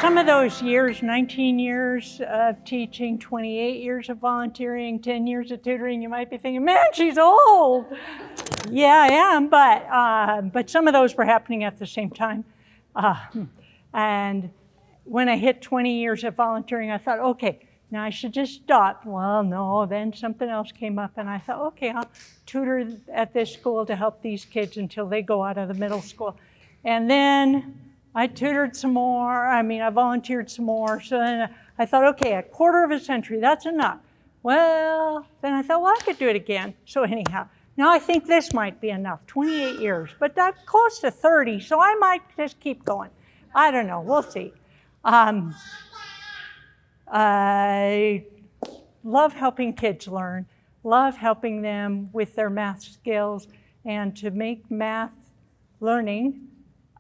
Some of those years, 19 years of teaching, 28 years of volunteering, 10 years of tutoring, you might be thinking, man, she's old. Yeah, I am, but some of those were happening at the same time. And when I hit 20 years of volunteering, I thought, okay, now I should just stop. Well, no, then something else came up, and I thought, okay, I'll tutor at this school to help these kids until they go out of the middle school. And then I tutored some more. I volunteered some more. So then I thought, okay, a quarter of a century, that's enough. Well, then I thought, well, I could do it again. So anyhow, now I think this might be enough, 28 years, but that's close to 30, so I might just keep going. I don't know, we'll see. I love helping kids learn, love helping them with their math skills, and to make math learning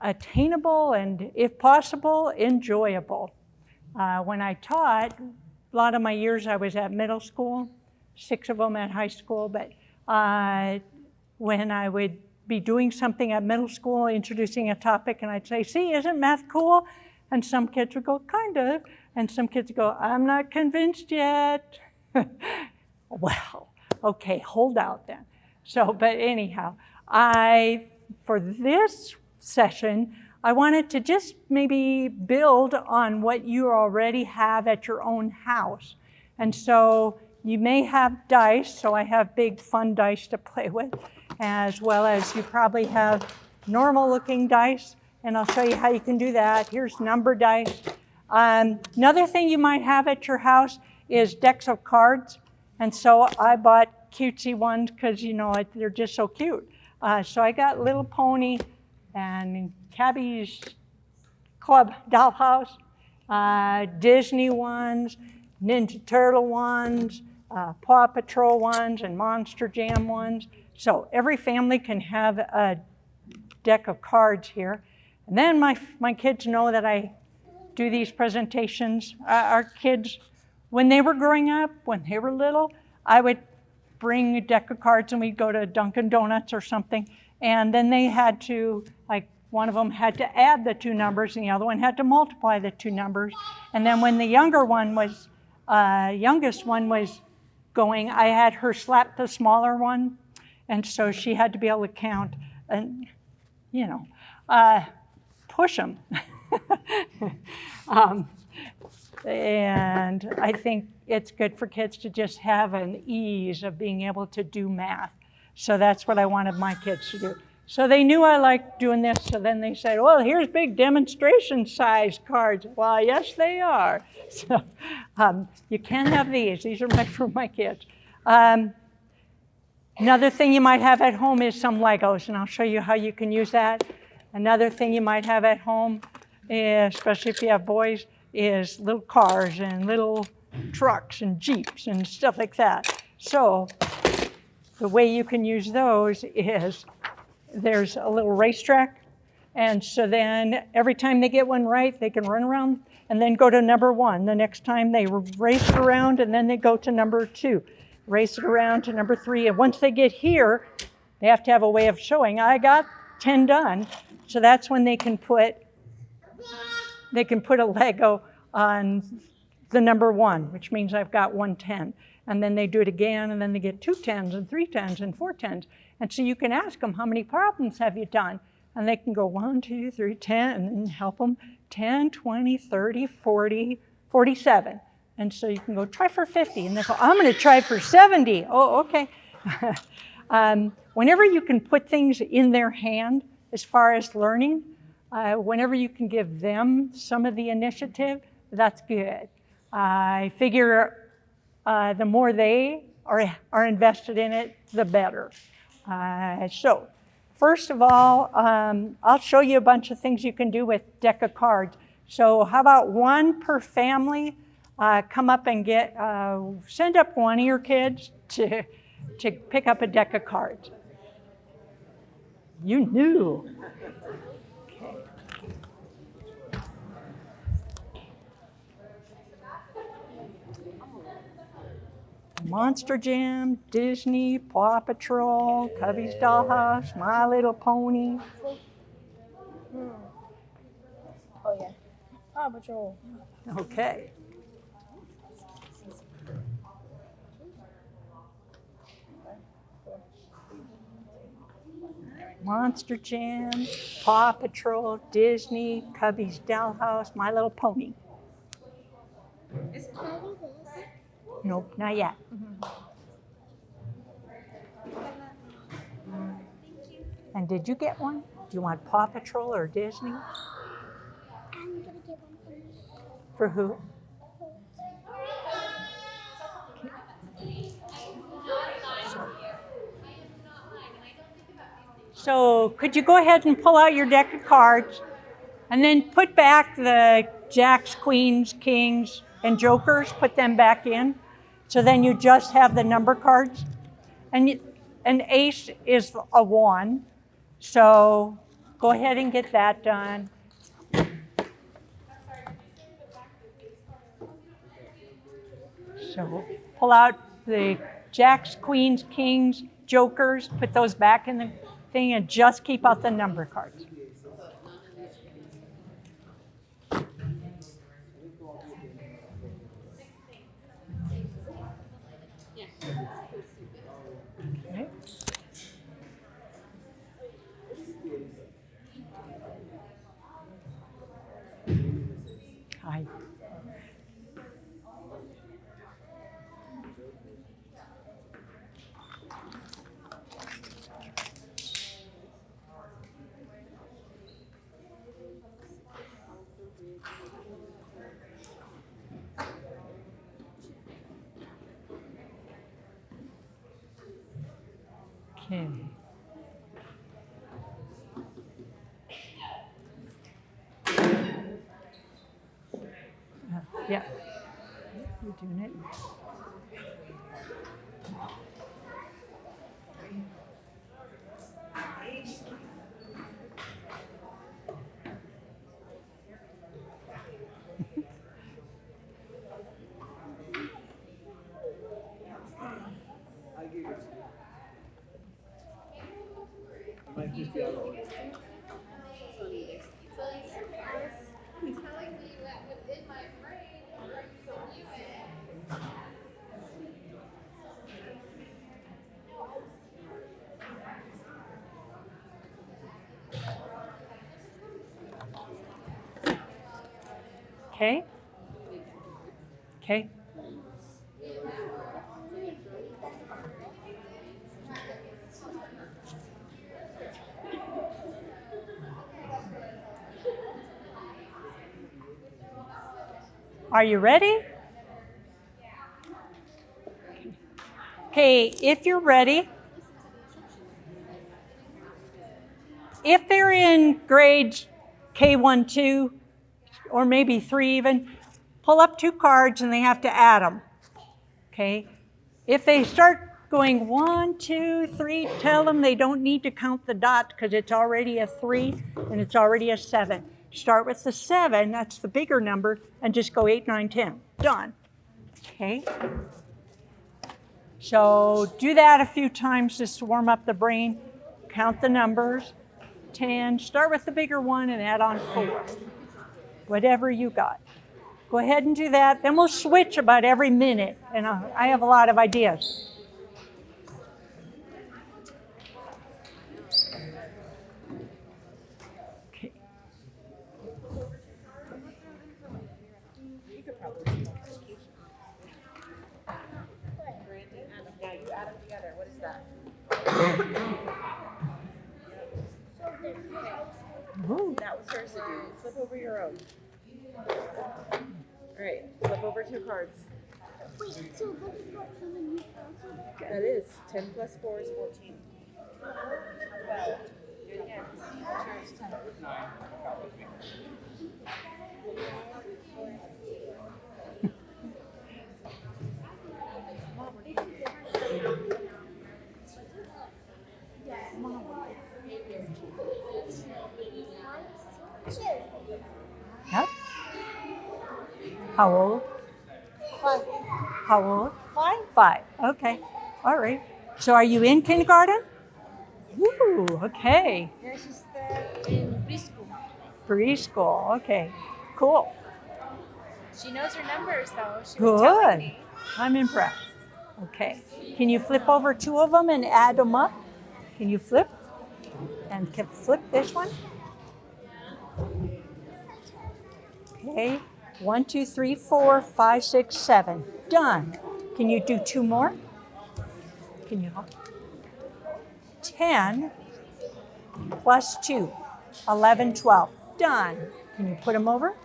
attainable and, if possible, enjoyable. When I taught, a lot of my years I was at middle school, 6 of them at high school, but when I would be doing something at middle school, introducing a topic, and I'd say, see, isn't math cool? And some kids would go, kind of, and some kids would go, I'm not convinced yet. Well, okay, hold out then. So, but anyhow, for this session, I wanted to just maybe build on what you already have at your own house. And so you may have dice, so I have big fun dice to play with, as well as you probably have normal looking dice, and I'll show you how you can do that. Here's number dice. Another thing you might have at your house is decks of cards, and so I bought cutesy ones because, you know, they're just so cute. So I got Little Pony and Cabby's Club Dollhouse, Disney ones, Ninja Turtle ones, Paw Patrol ones, and Monster Jam ones. So every family can have a deck of cards here. And then my kids know that I do these presentations. Our kids, when they were growing up, when they were little, I would bring a deck of cards and we'd go to Dunkin' Donuts or something. And then they had to, like, one of them had to add the 2 numbers and the other one had to multiply the 2 numbers. And then when the youngest one was going, I had her slap the smaller one. And so she had to be able to count and, you know, push them. And I think it's good for kids to just have an ease of being able to do math. So that's what I wanted my kids to do. So they knew I liked doing this, so then they said, well, here's big demonstration size cards. Well, yes, they are. So you can have these. These are for my kids. Another thing you might have at home is some Legos, and I'll show you how you can use that. Another thing you might have at home, especially if you have boys, is little cars and little trucks and Jeeps and stuff like that. So the way you can use those is there's a little racetrack, and so then every time they get one right, they can run around and then go to number 1. The next time they race it around, and then they go to number 2. Race it around to number 3, and once they get here, they have to have a way of showing, I got 10 done. So that's when they can put a Lego on the number 1, which means I've got 1 10. And then they do it again, and then they get 2 10s and 3 10s and 4 10s. And so you can ask them, how many problems have you done? And they can go 1, 2, 3, 10, and then help them 10, 20, 30, 40, 47. And so you can go, try for 50. And they go, I'm going to try for 70. Oh, okay. Whenever you can put things in their hand, as far as learning, whenever you can give them some of the initiative, that's good. I figure the more they are invested in it, the better. So first of all, I'll show you a bunch of things you can do with deck of cards. So how about 1 per family? Come up and send up one of your kids to pick up a deck of cards. You knew. Okay. Monster Jam, Disney, Paw Patrol, Cubby's Dollhouse, My Little Pony. Oh, yeah. Paw Patrol. Okay. Monster Jam, Paw Patrol, Disney, Cubby's Dollhouse, My Little Pony. Nope, not yet. And did you get one? Do you want Paw Patrol or Disney? I'm gonna get one for you. For who? So could you go ahead and pull out your deck of cards and then put back the jacks, queens, kings, and jokers, put them back in. So then you just have the number cards. And an ace is a 1. So go ahead and get that done. So pull out the jacks, queens, kings, jokers, put those back in the thing, and just keep out the number cards. Okay. Hi. Okay. Yeah. You're doing it. Okay. Okay. Are you ready? Okay, if you're ready, if they're in grades K1, 2, or maybe 3 even, pull up 2 cards and they have to add them. Okay? If they start going 1, 2, 3, tell them they don't need to count the dot because it's already a 3 and it's already a 7. Start with the 7, that's the bigger number, and just go 8, 9, 10. Done. Okay? So do that a few times just to warm up the brain. Count the numbers. 10. Start with the bigger one and add on 4. Whatever you got. Go ahead and do that. Then we'll switch about every minute. And I have a lot of ideas. Okay. Yeah, you add them together. What is that? Ooh. That was hers to do. Flip over your own. All right, flip over 2 cards. Wait, so this is what someone you also That is 10 plus 4 is 14. 12. Do it again. Sure, it's 10. Yep. How old? 5. How old? 5? 5. Okay. All right. So are you in kindergarten? Ooh, okay. Yeah, she's there in preschool. Preschool. Okay. Cool. She knows her numbers, though. She was Good. telling me. I'm impressed. Okay. Can you flip over 2 of them and add them up? Can you flip? And can flip this one? Okay. 1, 2, 3, 4, 5, 6, 7. Done. Can you do 2 more? Can you help? 10 plus 2. 11, 12. Done. Can you put them over?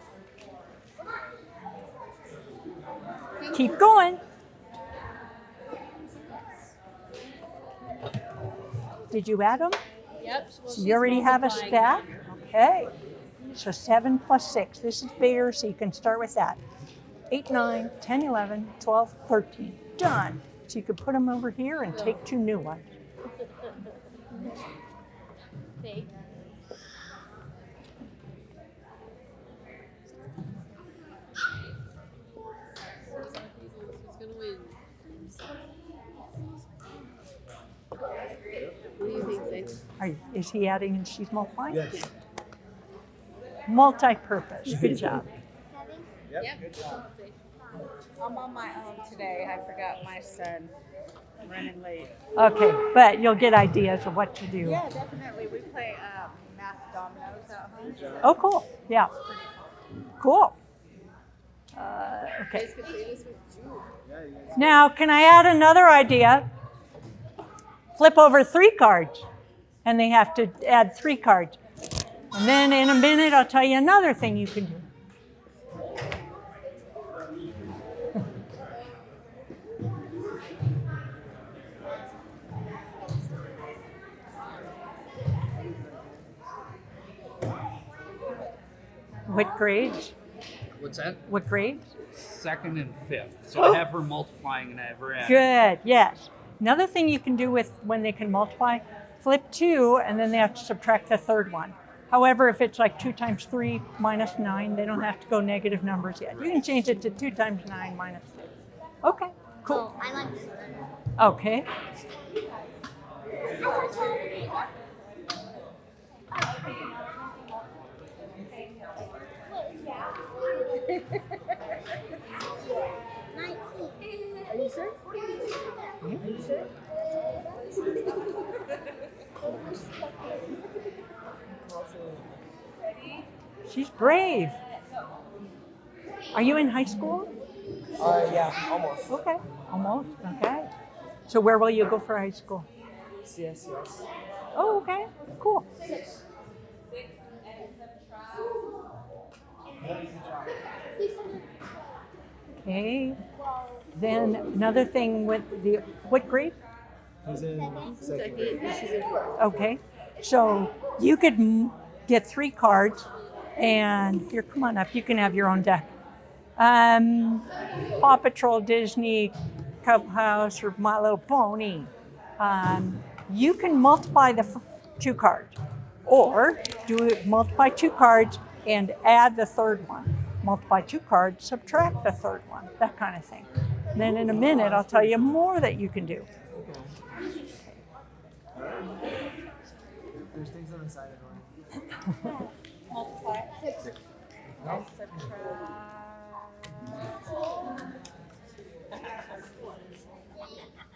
Keep going. Did you add them? Yep. So you already have a stack? Okay. So 7 plus 6. This is bigger, so you can start with that. 8, 9, 10, 11, 12, 13. Done. So you could put them over here and take 2 new ones. Fake. Who's gonna win? What do you think, Zane? Is he adding and she's multiplying? Yes. Multi-purpose. Good job. Yep. Yep. Good job. I'm on my own today. I forgot my son. I'm running late. Okay, but you'll get ideas of what to do. Yeah, definitely. We play math dominoes at home. Oh, cool. Yeah. Cool. Okay. Guys could play this with Jude. Now, can I add another idea? Flip over 3 cards, and they have to add 3 cards. And then in a minute, I'll tell you another thing you can do. What grades? What's that? What grades? 2nd and 5th. So I have her multiplying and I have her adding. Good, yes. Another thing you can do with when they can multiply, flip 2 and then they have to subtract the 3rd one. However, if it's like 2 times 3 minus 9, they don't have to go negative numbers yet. You can change it to 2 times 9 minus 2. Okay, cool. Oh, I like this. Okay. Are you sure? She's brave. Are you in high school? Yeah, almost. Okay, almost. Okay. So where will you go for high school? CSCS. Oh, okay. Cool. Okay. Then another thing with the what grade? He's in second. Second, and she's in 4th. Okay. So you could get 3 cards, and here, come on up. You can have your own deck. Paw Patrol, Disney, Clubhouse, or My Little Pony. You can multiply the 2 cards, or multiply 2 cards and add the 3rd one. Multiply 2 cards, subtract the 3rd one. That kind of thing. And then in a minute, I'll tell you more that you can do. There's things on the side of it. Multiply.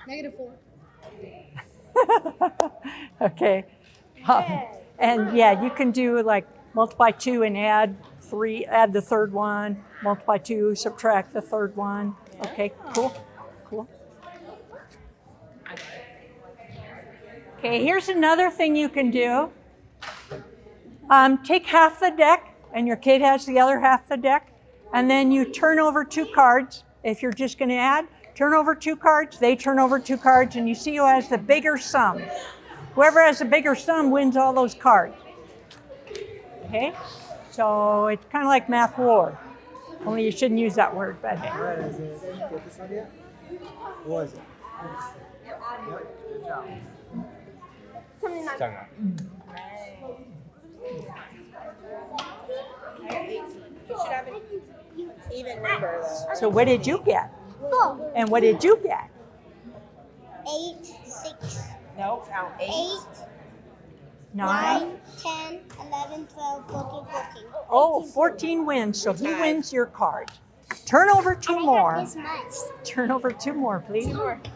And -4. Okay. And yeah, you can do like multiply 2 and add 3, add the 3rd one, multiply 2, subtract the 3rd one. Okay, cool, cool. Okay, here's another thing you can do. Take half the deck, and your kid has the other half the deck, and then you turn over 2 cards. If you're just gonna add, turn over 2 cards, they turn over 2 cards, and you see who has the bigger sum. Whoever has the bigger sum wins all those cards. Okay? So it's kind of like math war. Only you shouldn't use that word, but hey. All right, is it? Get this one yet? What was it? Yep, good job. you should have an even number, though. So what did you get? 4. And what did you get? 8, 6, No, count 8. 8, 9. 9, 10, 11, 12, 14, 14. Oh, 14 wins, so he wins your card. Turn over two I more. got this much. Turn over two more, please. What?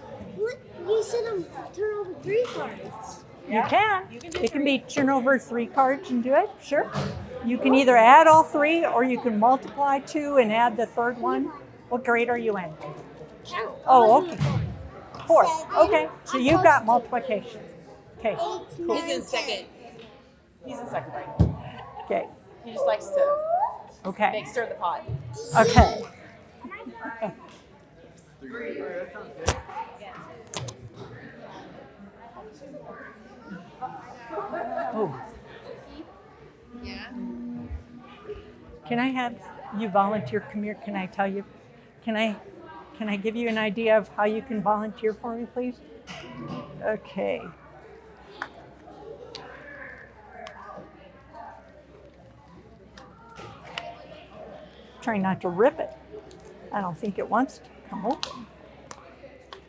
You said turn over 3 cards. You can. It can be turn over 3 cards and do it. Sure. You can either add all 3 or you can multiply 2 and add the 3rd one. What grade are you in? Count. Oh, okay. 4th. 7. Okay. So you've got multiplication. Okay. 8, Cool. 9, He's in 10. second. He's in second grade. Okay. He just likes to Okay. stir the pot. Okay. Oh, Yeah. can I have you volunteer? Come here. Can I tell you? Can I give you an idea of how you can volunteer for me, please? Okay. Trying not to rip it. I don't think it wants to come open.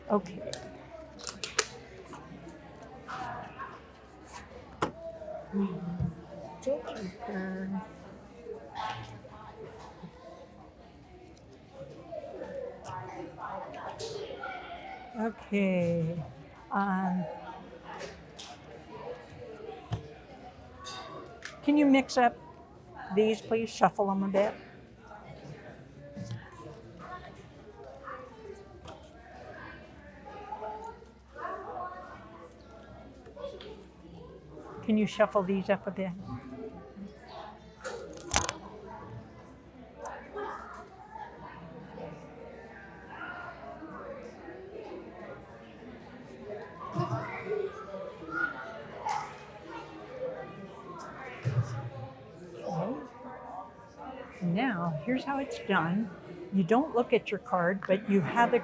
Okay. Joker. Okay. Can you mix up these, please? Shuffle them a bit. Can you shuffle these up a bit? Now, here's how it's done. You don't look at your card, but you have it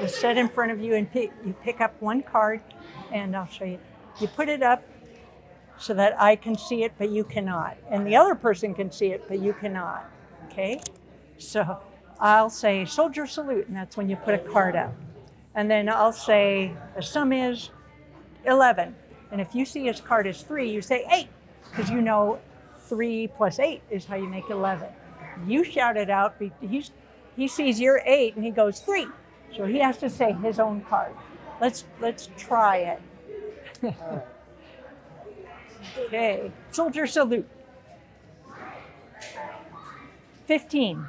set in front of you, and you pick up one card, and I'll show you. You put it up so that I can see it, but you cannot. And the other person can see it, but you cannot. Okay? So I'll say soldier salute, and that's when you put a card up. And then I'll say the sum is 11. And if you see his card is 3, you say 8, because you know 3 plus 8 is how you make 11. You shout it out. He sees your 8 and he goes 3. So he has to say his own card. Let's try it. Okay, soldier salute. 15.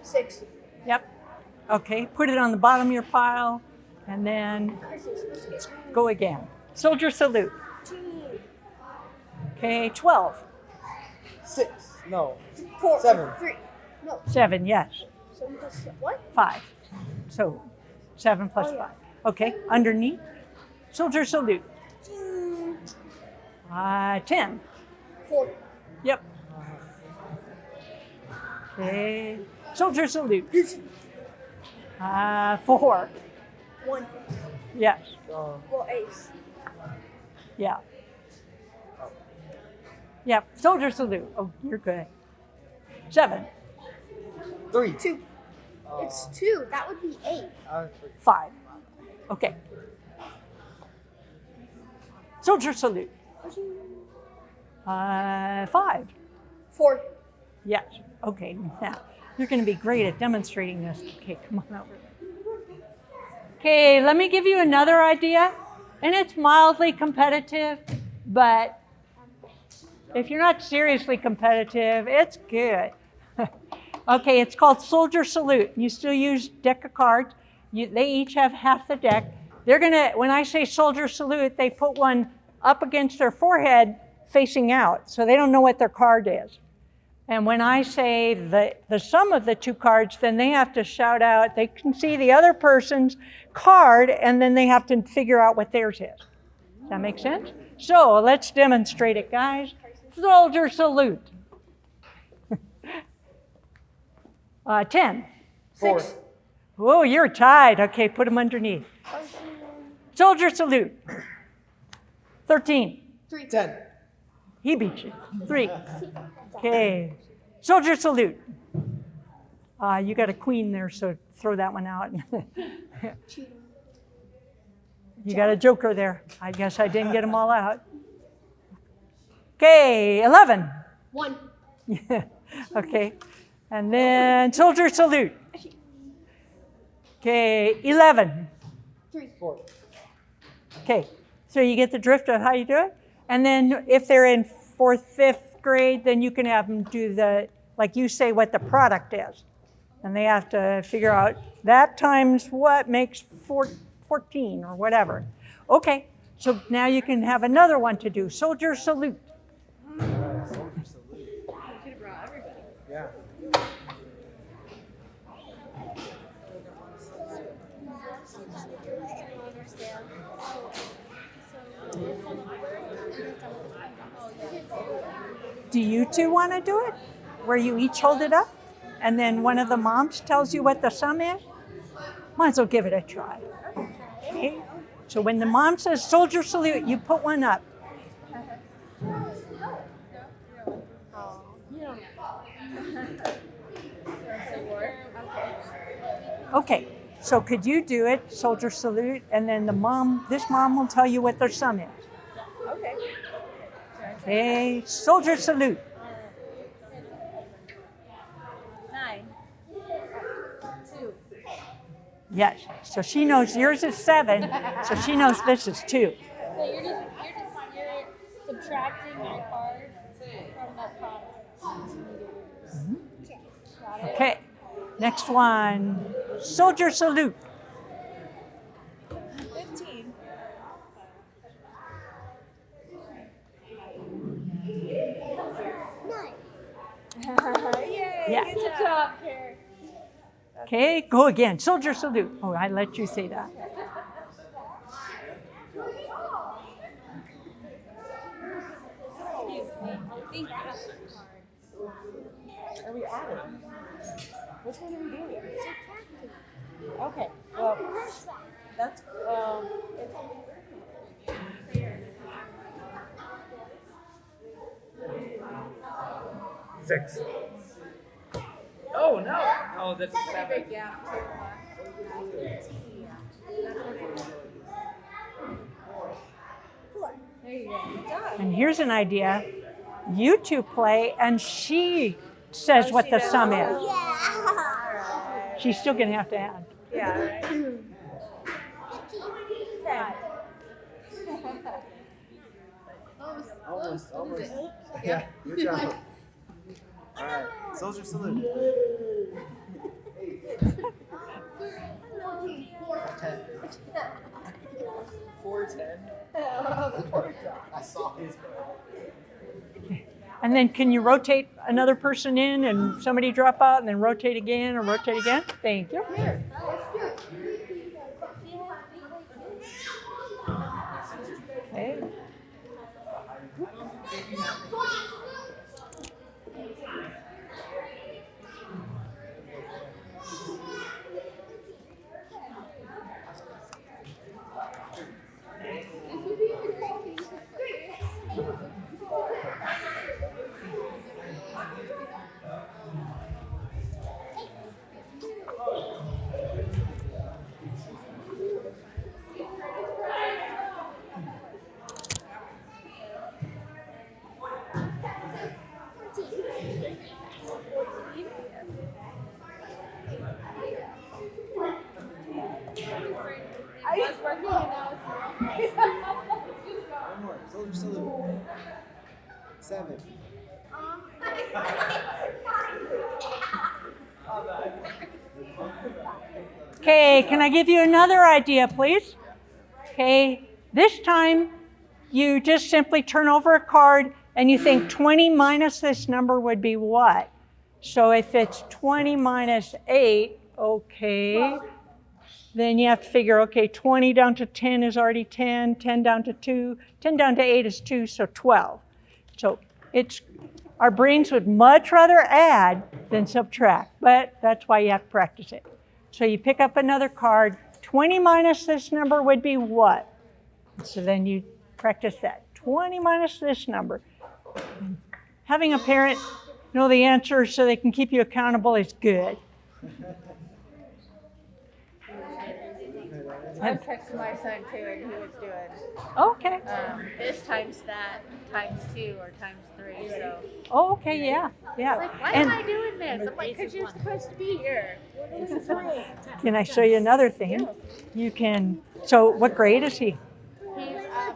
Six. Yep. Okay, put it on the bottom of your pile, and then go again. Soldier salute. Okay, 12. 6. No. 4. 7. 3. No. 7, yes. 7 plus what? 5. So 7 plus Oh, yeah. 5. Okay, underneath. Soldier salute. 10. 4. Yep. Okay. Soldier salute. 4. 1. Yes. Well, ace. Yeah. Yep. Soldier salute. Oh, you're good. 7. 3. 2. It's 2. That would be 8. 5. Okay. Soldier salute. 5. 4. Yes. Okay. Now you're going to be great at demonstrating this. Okay, come on over. Okay, let me give you another idea, and it's mildly competitive, but if you're not seriously competitive, it's good. Okay, it's called soldier salute. You still use deck of cards. They each have half the deck. They're gonna, when I say soldier salute, they put one up against their forehead facing out, so they don't know what their card is. And when I say the sum of the 2 cards, then they have to shout out, they can see the other person's card, and then they have to figure out what theirs is. Does that make sense? So let's demonstrate it, guys. Soldier salute. 10. 4. Oh, you're tied. Okay, put them underneath. Soldier salute. 13. 10. He beat you. 3. Okay. Soldier salute. You got a queen there, so throw that one out. You got a joker there. I guess I didn't get them all out. Okay, 11. 1. Yeah, okay. And then soldier salute. Okay, 11. 3. 4. Okay, so you get the drift of how you do it. And then if they're in 4th, 5th grade, then you can have them do the, like you say what the product is. And they have to figure out that times what makes 14 or whatever. Okay, so now you can have another one to do, soldier salute. Soldier salute. You could have brought everybody. Yeah. Do you two want to do it? Where you each hold it up? And then one of the moms tells you what the sum is? Might as well give it a try. Okay? So when the mom says soldier salute, you put one up. Okay, so could you do it, soldier salute, and then this mom will tell you what their sum is. Okay. Okay, soldier salute. 9. 2. Yes, so she knows yours is 7, so she knows this is 2. So you're subtracting my card from the product. Got it? Okay, next one, soldier salute. 15. 9. Yay! Yeah. Good job, Karen. Okay, go again, soldier salute. Oh, I let you say that. Thank you. Are we adding? Which one are we doing? Okay. Well, that's Six. Oh no! Oh, that's 7. there you go. Good job. And here's an idea. You two play, and she says what the sum is. Yeah. She's still gonna have to add. Yeah. Right. 10. Almost. Yeah, good job. All right, soldier salute. 10. 410. I saw his card. And then can you rotate another person in and somebody drop out and then rotate again or rotate again? Thank you. Okay. I was working and I One more, soldier salute. 7. Okay, can I give you another idea, please? Okay, this time you just simply turn over a card and you think 20 minus this number would be what? So if it's 20 minus 8, okay, then you have to figure, okay, 20 down to 10 is already 10, 10 down to 2, 10 down to 8 is 2, so 12. So our brains would much rather add than subtract, but that's why you have to practice it. So you pick up another card, 20 minus this number would be what? So then you practice that, 20 minus this number. Having a parent know the answer so they can keep you accountable is good. I was texting my son too, and he was doing Okay. this times that times 2 or times 3. So Oh, okay, yeah, yeah. like, why And am I doing this? I'm like, because you're supposed to be here. can I show you another thing? You can, so what grade is he?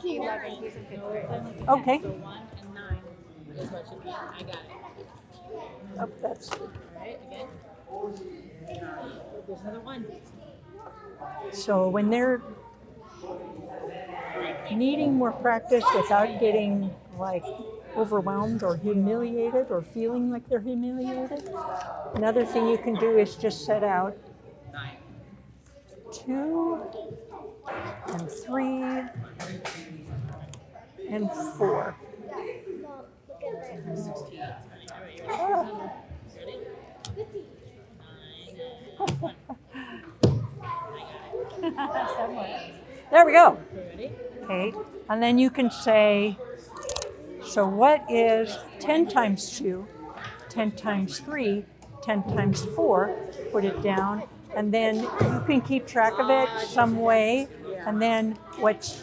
He's 11. He's in 5th grade. Okay. So 1 and 9 is what you mean. I got it. Oh, that's, All right, again. There's another 1. so when they're needing more practice without getting like overwhelmed or humiliated or feeling like they're humiliated, another thing you can do is just set out 2 and 3 and 4. There we go. Okay, and then you can say, so what is 10 times 2, 10 times 3, 10 times 4, put it down, and then you can keep track of it some way, and then what's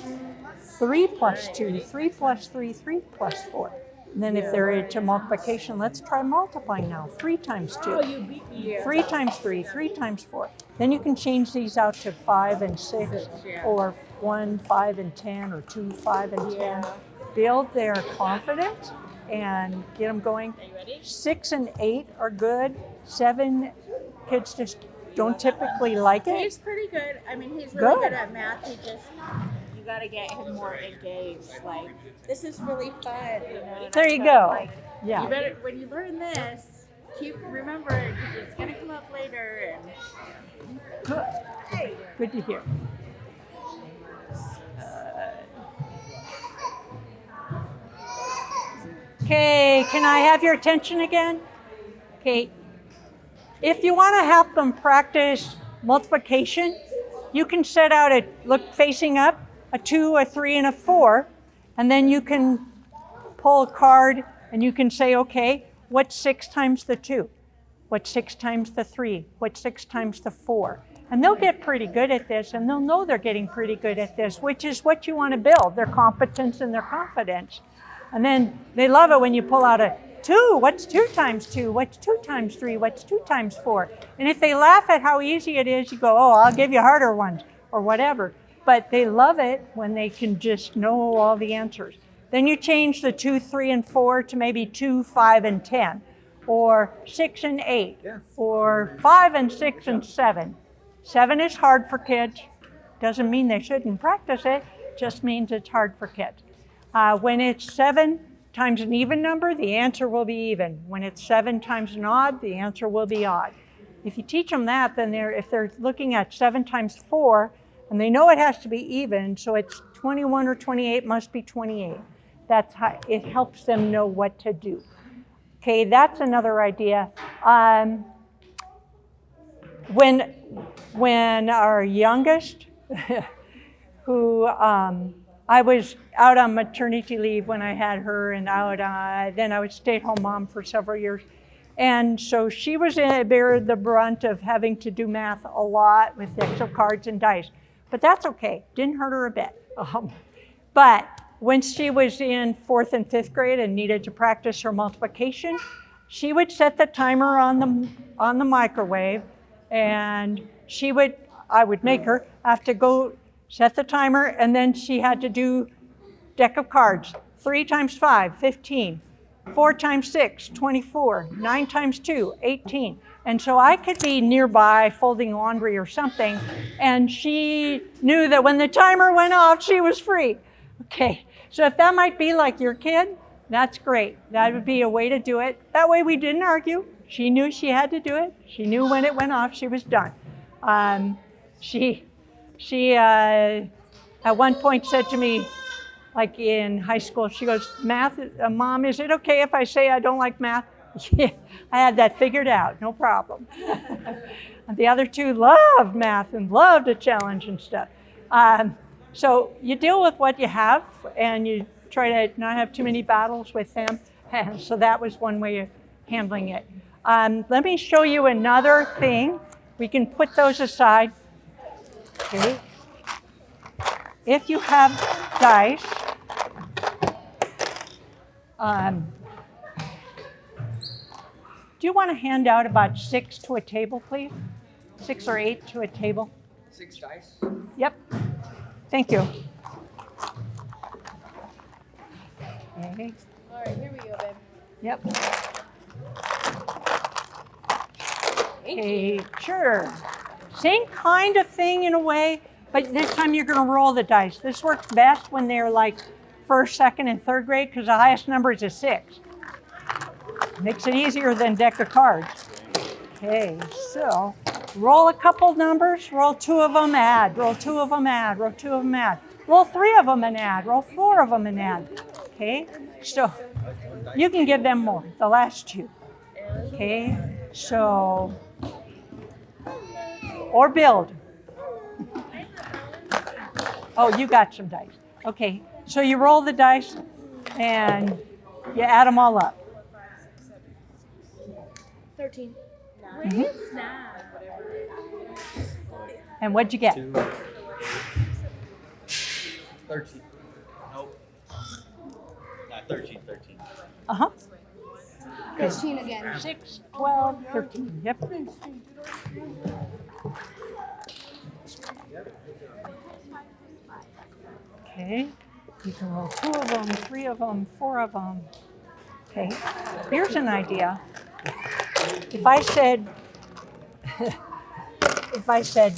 3 plus 2, 3 plus 3, 3 plus 4. And then if they're into multiplication, let's try multiplying now. 3 times 2, 3 times 3, 3 times 4. Then you can change these out to 5 and 6, or 1, 5 and 10, or 2, 5 and 10. Build their confidence and get them going. 6 and 8 are good. 7, kids just don't typically like it. He's pretty good. I mean, he's really Good. good at math. He just, you got to get him more engaged. Like, this is really fun. You know? And There I you felt go. like, Yeah. You better, when you learn this, keep remembering because it's going to come up later. And Good. Good to hear. Okay, can I have your attention again? Okay, if you want to help them practice multiplication, you can set out a, look facing up, a 2, a 3, and a 4, and then you can pull a card and you can say, okay, what's 6 times the 2? What's 6 times the 3? What's 6 times the 4? And they'll get pretty good at this, and they'll know they're getting pretty good at this, which is what you want to build, their competence and their confidence. And then they love it when you pull out a 2. What's 2 times 2? What's 2 times 3? What's 2 times 4? And if they laugh at how easy it is, you go, oh, I'll give you harder ones, or whatever. But they love it when they can just know all the answers. Then you change the 2, 3, and 4 to maybe 2, 5, and 10, or 6 and 8, or 5 and 6 and 7. 7 is hard for kids. Doesn't mean they shouldn't practice it, just means it's hard for kids. When it's 7 times an even number, the answer will be even. When it's 7 times an odd, the answer will be odd. If you teach them that, then if they're looking at 7 times 4, and they know it has to be even, so it's 21 or 28 must be 28. That's how it helps them know what to do. Okay, that's another idea. When our youngest, who I was out on maternity leave when I had her, and then I was stay-at-home mom for several years. And so she was bear the brunt of having to do math a lot with Excel cards and dice. But that's okay, didn't hurt her a bit. But when she was in 4th and 5th grade and needed to practice her multiplication, she would set the timer on the microwave, and I would make her have to go set the timer, and then she had to do deck of cards. 3 times 5, 15. 4 times 6, 24. 9 times 2, 18. And so I could be nearby folding laundry or something, and she knew that when the timer went off, she was free. Okay, so if that might be like your kid, that's great. That would be a way to do it. That way we didn't argue. She knew she had to do it. She knew when it went off, she was done. She at one point said to me, like in high school, she goes, Math, Mom, is it okay if I say I don't like math? Yeah, I had that figured out, no problem. And the other two loved math and loved a challenge and stuff. So you deal with what you have, and you try to not have too many battles with them. And so that was one way of handling it. Let me show you another thing. We can put those aside. Okay. if you have dice, do you want to hand out about 6 to a table, please? 6 or 8 to a table? 6 dice. Yep. Thank you. Okay. All right, here we go, babe. Yep. Thank Okay, sure. Same kind of thing in a way, but this time you're going to roll the dice. This works best when they're like first, second, and third grade because the highest number is a 6. Makes it easier than deck of cards. Okay, so roll a couple numbers, roll 2 of them, add, roll 2 of them, add, roll 2 of them, add, roll 3 of them and add, roll 4 of them and add. Okay, so you can give them more, the last 2. Okay, so, or build. Oh, you got some dice. Okay, so you roll the dice and you add them all up. 13. And what'd you get? 13. Nope. Not 13. Uh-huh. 13 again. 6, 12, 13. Yep. Okay. You can roll 2 of them, 3 of them, 4 of them. Okay. Here's an idea. If I said,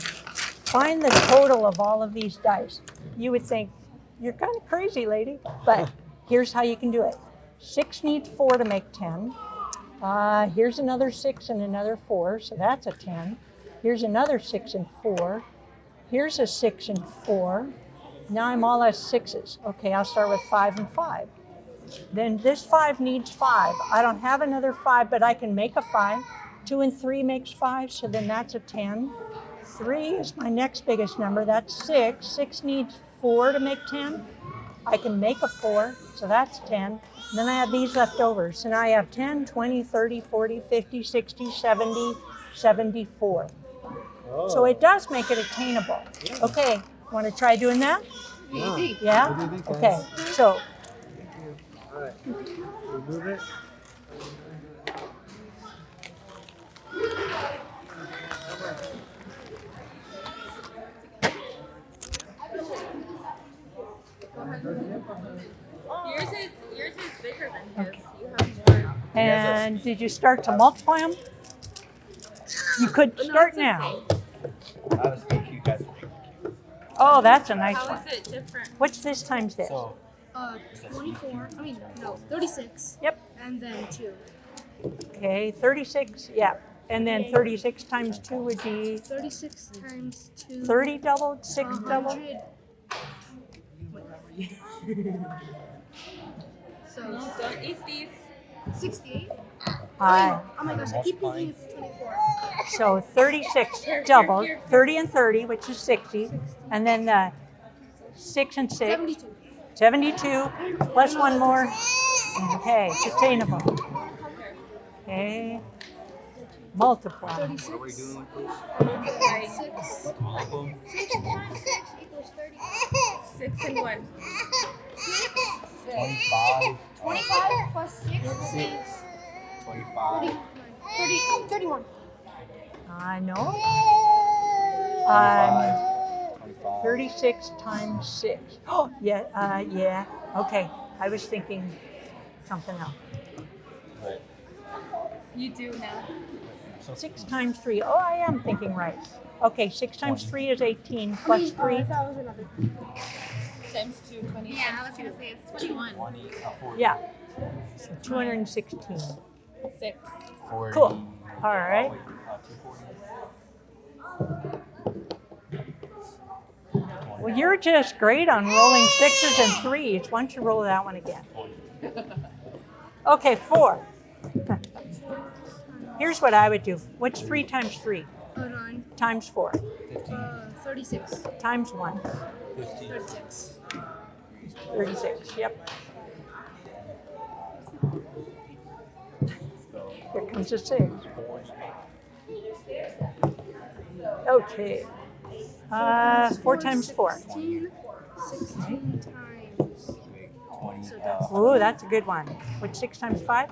find the total of all of these dice, you would think, you're kind of crazy, lady. But here's how you can do it. 6 needs 4 to make 10. Here's another 6 and another 4, so that's a 10. Here's another 6 and 4. Here's a 6 and 4. Now I'm all at 6s. Okay, I'll start with 5 and 5. Then this 5 needs 5. I don't have another 5, but I can make a 5. 2 and 3 makes 5, so then that's a 10. 3 is my next biggest number, that's 6. 6 needs 4 to make 10. I can make a 4, so that's 10. Then I have these left over. So now I have 10, 20, 30, 40, 50, 60, 70, 74. Oh. So it does make it attainable. Okay, want to try doing that? Yeah. Yeah? What do you think, Okay, guys? so All right. Remove it. Yours is bigger than his. You have more. and did you start to multiply them? You could start now. I was thinking you guys would make it. Oh, that's a nice How one. is it different? What's this times this? So, 24. I mean, no, 36. Yep. And then 2. Okay, 36, yeah. And then 36 times 2 would be 36 times 2. 30 doubled, 6 doubled. 100. So, No, don't eat these. 68. Hi. Oh my gosh, I keep thinking it's 24. So 36 doubled, 30 and 30, which is 60. And then the 6 and 6, 72. 72, plus one more. Okay, it's attainable. Okay, multiply. 36. what are we doing with this? Like 6. All of them? 6 times 6 equals 30. 6 and 1. 25. 25 plus 6 is 25. 31. I know. 25. 36 times 6. Oh, yeah, yeah. Okay, I was thinking something else. Right. You do now. 6 times 3. Oh, I am thinking right. Okay, 6 times 3 is 18, plus 3. I thought it was another. Times 2, 20. Yeah, I was going to say it's 21. 20, 40. Yeah, so 216. 6. 40. Cool. All right. Wait, 240. Well, you're just great on rolling 6s and 3s. Why don't you roll that one again? Okay, 4. Here's what I would do. What's 3 times 3? 9. Times 4. 36. Times 1. 50. 36. 36. Yep. Here comes a 6. Okay. 4 times 4. 16, 16 times. 20. So that's Oh, that's a good one. What's 6 times 5?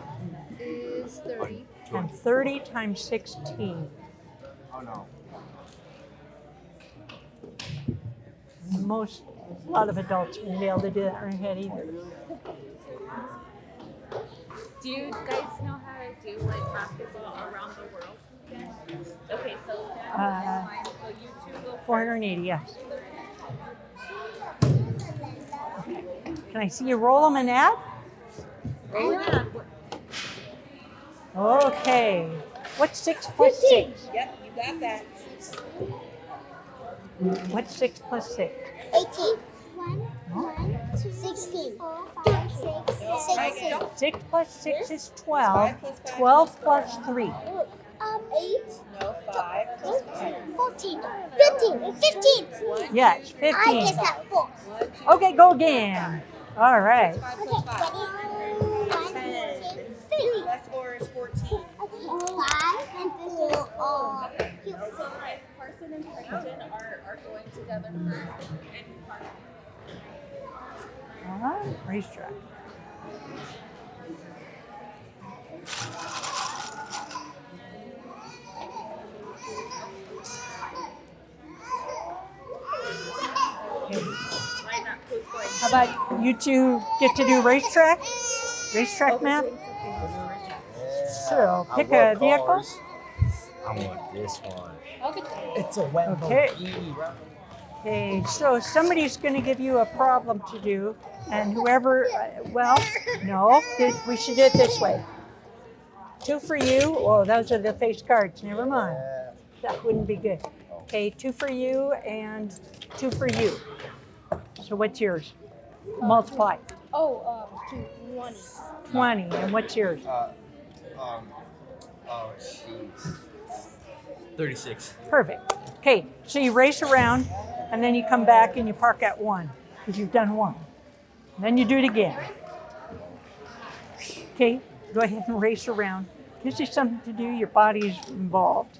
is 30. And 30 times 16. Oh no. A lot of adults wouldn't be able to do that in their head either. Do you guys know how to do like basketball around the world? Okay, so so you two go 480, yes. Can I see you roll them and add? Oh yeah. Okay. What's 6 plus 6? Yep, you got that. What's 6 plus 6? 18. 1, 2, 16. 4, 5, 6, 16. 6 plus 6 is 12. 12 plus 3. 8. No, 5 plus 5. 14. 15. 15. Yes, I 15. guess that 4. Okay, go again. All right. 5 Okay, plus 5. ready? 1, 2, 3. Last 4 is 14. Okay, 5 and 4 are. So like Carson and Preston are going together first, and Carson. All right, racetrack. Okay. Right now, who's going? How about you two get to do racetrack? Racetrack math? So pick a vehicle. I want this one. Okay. It's a wet Okay. Lamborghini, bro. Okay, so somebody's going to give you a problem to do, and whoever, well, no, we should do it this way. 2 for you. Oh, those are the face cards. Never mind. That wouldn't be good. Okay, 2 for you and 2 for you. So what's yours? Multiply. Oh, 20. 20. And what's yours? Oh, jeez. 36. Perfect. Okay, so you race around, and then you come back and you park at 1, because you've done 1. And then you do it again. Okay, go ahead and race around. Gives you something to do, your body's involved.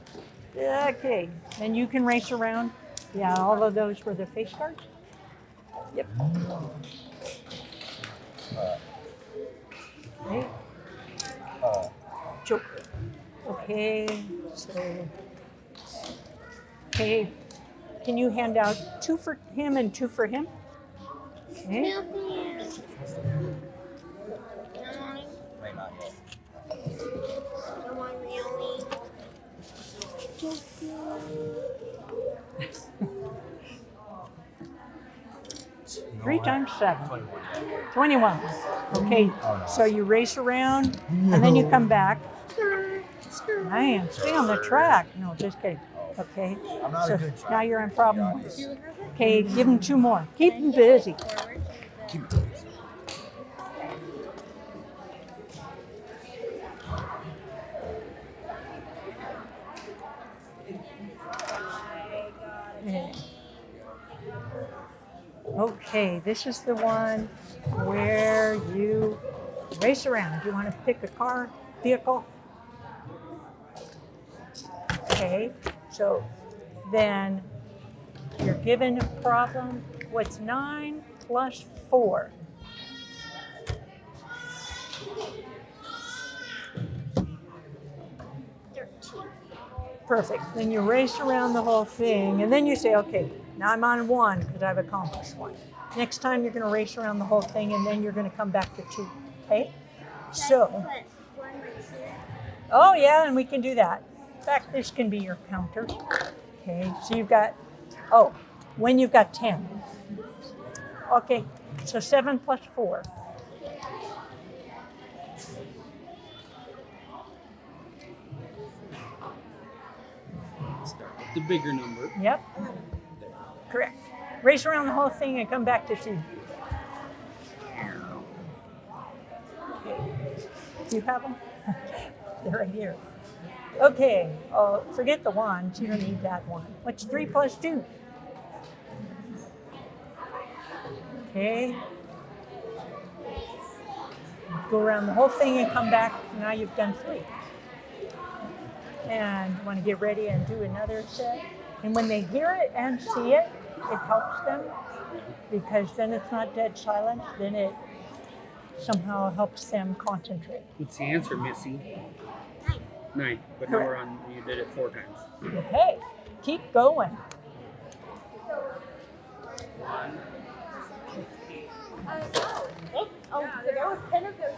Okay, then you can race around. Yeah, all of those were the face cards? Yep. Okay. Joker. Okay, so. Okay, can you hand out 2 for him and 2 for him? Okay. Might not yet. Come on, really? 3 times 7. 21. Okay, so you race around and then you come back. Man, stay on the track. No, just kidding. Okay, I'm not so a good track. now you're on problem 1. honest. Okay, give him 2 more. Keep him busy. Keep it busy. Yeah. Okay, this is the one where you race around. Do you want to pick a vehicle? Okay, so then you're given a problem. What's 9 plus 4? Perfect. Then you race around the whole thing, and then you say, okay, now I'm on 1 because I've accomplished 1. Next time you're going to race around the whole thing, and then you're going to come back to 2. Okay? So, oh yeah, and we can do that. In fact, this can be your counter. Okay, so you've got, when you've got 10. Okay, so 7 plus 4. Start with the bigger number. Yep. Correct. Race around the whole thing and come back to 2. Do you have them? They're right here. Okay, forget the wands. You don't need that one. What's 3 plus 2? Okay. Go around the whole thing and come back. Now you've done 3. And want to get ready and do another set. And when they hear it and see it, it helps them. because then it's not dead silent. Then it somehow helps them concentrate. What's the answer, Missy? 9. But now we're on. You did it 4 times. Okay, keep going. 1. Oh, there was 10 of those.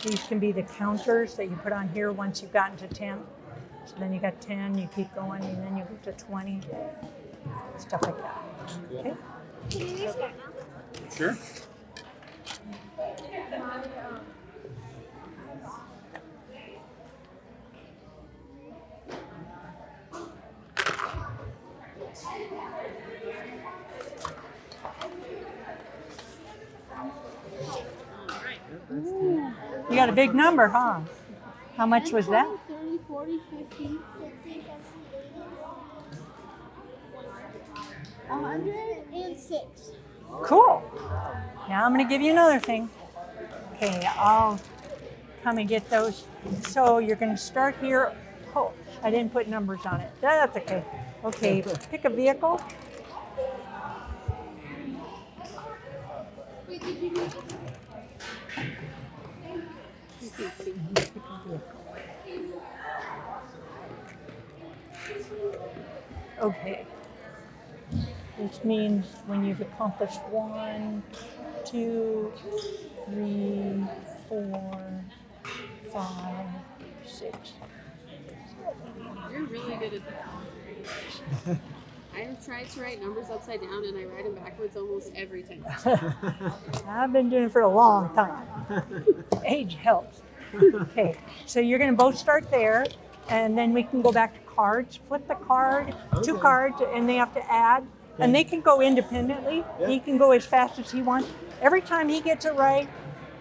These can be the counters that you put on here once you've gotten to 10. So then you got 10, you keep going, and then you get to 20. Stuff like that. Okay? Can you restart now? Sure. You got a big number, huh? How much was that? 30, 40, 50, 60, 70, 106. Cool. Now I'm going to give you another thing. Okay, I'll come and get those. So you're going to start here. Oh, I didn't put numbers on it. That's okay. Okay, pick a vehicle. Okay. Which means when you've accomplished 1, 2, 3, 4, 5, 6. You're really good at that. I have tried to write numbers upside down and I write them backwards almost every time. I've been doing it for a long time. Age helps. Okay, so you're going to both start there, and then we can go back to cards. Flip the card, 2 cards, and they have to add. And they can go independently. Yeah. He can go as fast as he wants. Every time he gets it right,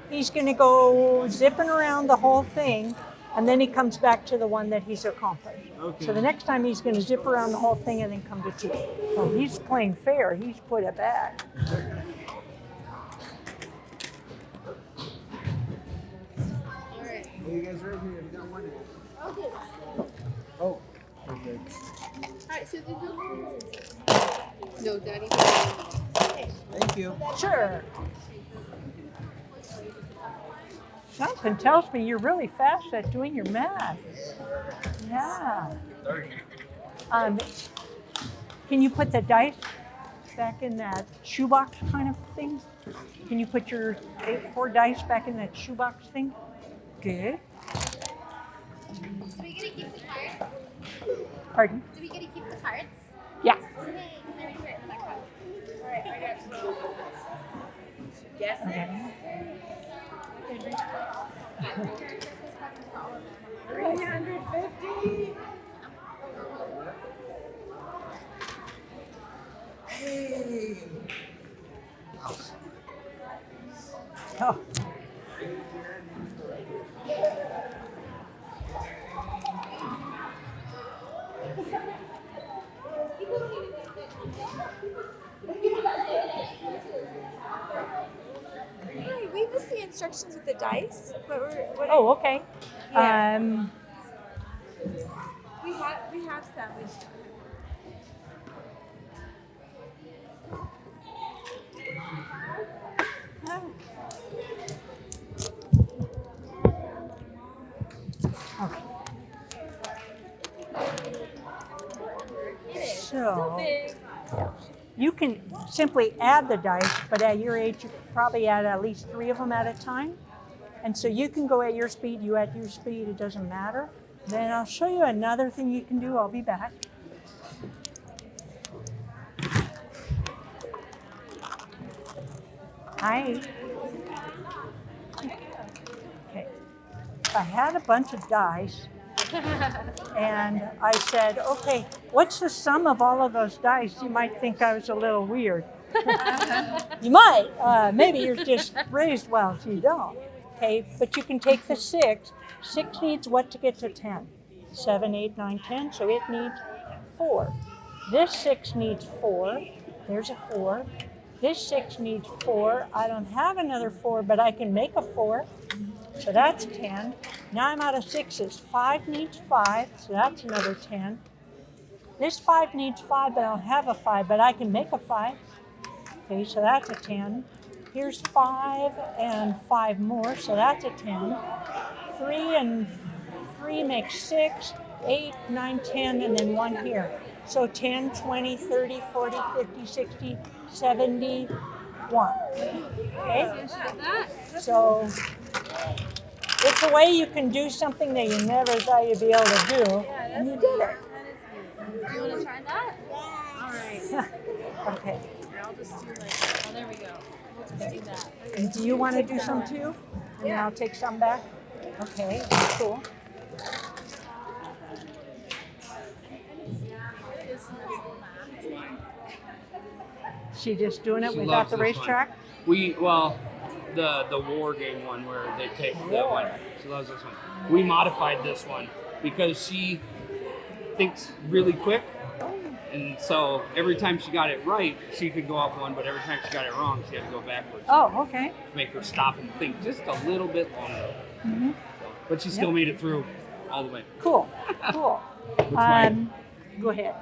he's going to go zipping around the whole thing, and then he comes back to the one that he's accomplished. Okay. So the next time he's going to zip around the whole thing and then come to 2. Oh, he's playing fair. He's put it back. Hey, you guys right here. You got one. Okay. Oh, perfect. Alright, so the No, Daddy. Thank you. Sure. Something tells me you're really fast at doing your math. Yeah. Can you put the dice back in that shoebox kind of thing? Can you put your 4 dice back in that shoebox thing? Good. Do we get to keep the cards? Pardon? Do we get to keep the cards? Yeah. Okay, there we go. Alright, I got you. Guess it. Okay. 350. Hey. Oh. Hey, we missed the instructions with the dice. What Oh, okay. Yeah. we have some. We just Okay. So you can simply add the dice, but at your age, you could probably add at least 3 of them at a time. And so you can go at your speed, you at your speed, it doesn't matter. Then I'll show you another thing you can do. I'll be back. Hi. Okay. I had a bunch of dice, and I said, okay, what's the sum of all of those dice? You might think I was a little weird. You might. Maybe you're just raised well, so you don't. Okay, but you can take the 6. 6 needs what to get to 10? 7, 8, 9, 10, so it needs 4. This 6 needs 4. There's a 4. This 6 needs 4. I don't have another 4, but I can make a 4. So that's 10. Now I'm out of 6s. 5 needs 5, so that's another 10. This 5 needs 5, but I don't have a 5, but I can make a 5. Okay, so that's a 10. Here's 5 and 5 more, so that's a 10. 3 and 3 makes 6, 8, 9, 10, and then 1 here. So 10, 20, 30, 40, 50, 60, 70, 1. Okay? So it's a way you can do something that you never thought you'd be able to do, and you did it. You want to try that? All right. Okay. Here, I'll just do like, oh, there we go. We'll just do that. And do you want to do some too? And then I'll take some back? Okay, cool. She just doing it She without loves the this one. racetrack? The war game one where they take that one. She loves this one. We modified this one because she thinks really quick, and so every time she got it right, she could go up one, but every time she got it wrong, she had to go backwards. Oh, okay. To make her stop and think just a little bit longer. Mm-hmm. But she still made it through all the way. Cool, cool. mine? Go ahead.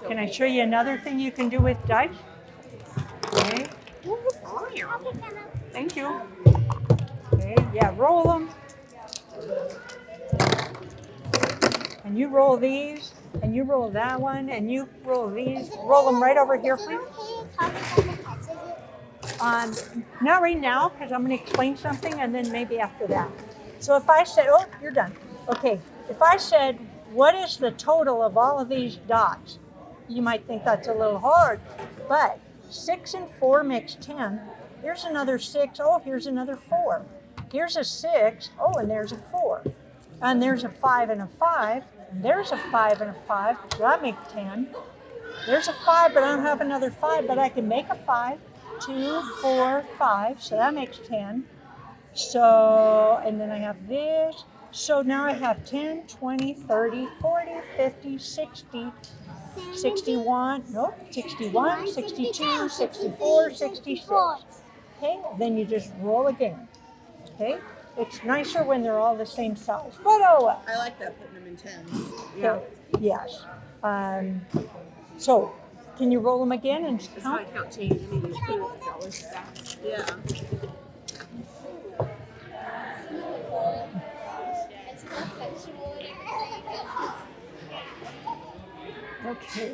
Can I show you another thing you can do with dice? Okay. Thank you. Okay, yeah, roll them. And you roll these, and you roll that one, and you roll these. Roll them right over here, please. Not right now, because I'm going to explain something, and then maybe after that. So if I said, oh, you're done. Okay, if I said, what is the total of all of these dots? You might think that's a little hard, but 6 and 4 makes 10. Here's another 6. Oh, here's another 4. Here's a 6. Oh, and there's a 4. And there's a 5 and a 5. And there's a 5 and a 5. So that makes 10. There's a 5, but I don't have another 5, but I can make a 5. 2, 4, 5. So that makes 10. So, and then I have this. So now I have 10, 20, 30, 40, 50, 60, 61, nope, 61, 62, 64, 66. Okay, then you just roll again. Okay, it's nicer when they're all the same size, but oh well. I like that, putting them in tens. Okay, yes. So, can you roll them again and That's how I count? count change. I mean, you put it like that was stacked. Yeah. Okay.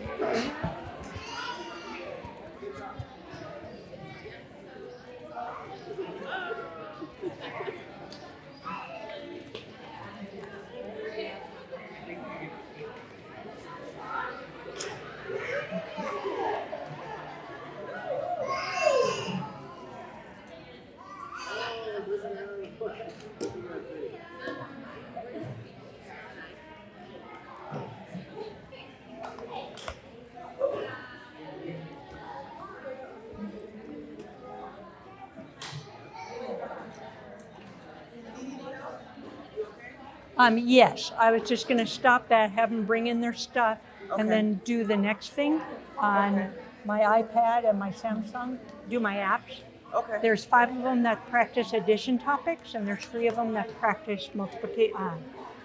Yes, I was just going to stop that, have them bring in their stuff, and then do the next thing on my iPad and my Samsung, do my apps. Okay. There's 5 of them that practice addition topics, and there's 3 of them that practice multiplication,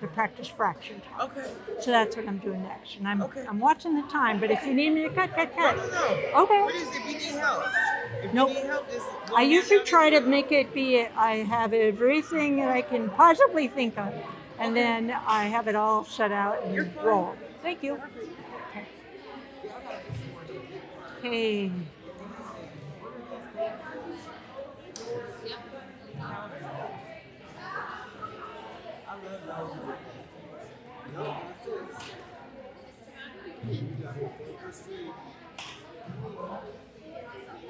that practice fraction topics. Okay. So that's what I'm doing next. And Okay. I'm watching the time, but if you need me to cut. No. Okay. What is if you need help? If Nope. you need help, just I usually try to make it be, I have everything that I can possibly think of, and then I have it all set out and roll. Thank you. Okay.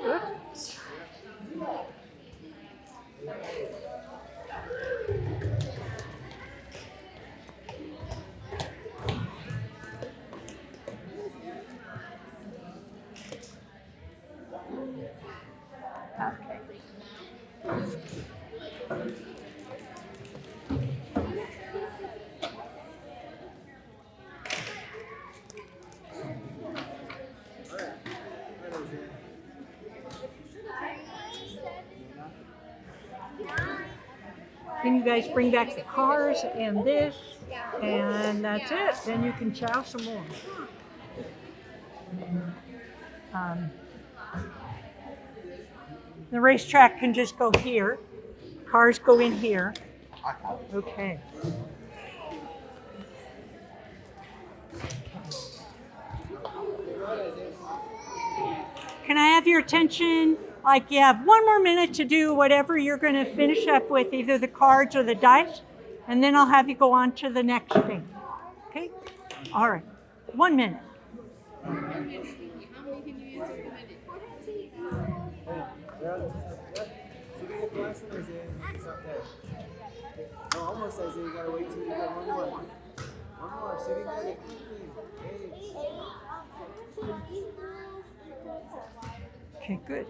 Oops. Okay. Then you guys bring back the cars and this, and that's it. Then you can chow some more. The racetrack can just go here. Cars go in here. Okay. Can I have your attention? Like you have 1 more minute to do whatever you're going to finish up with, either the cards or the dice, and then I'll have you go on to the next thing. Okay? All right. 1 minute. How many can you answer in a minute? So you get the last one, Isaiah? It's up there. No, almost, Isaiah. You gotta wait till you get one more. One more. So you get it quickly. Okay, good.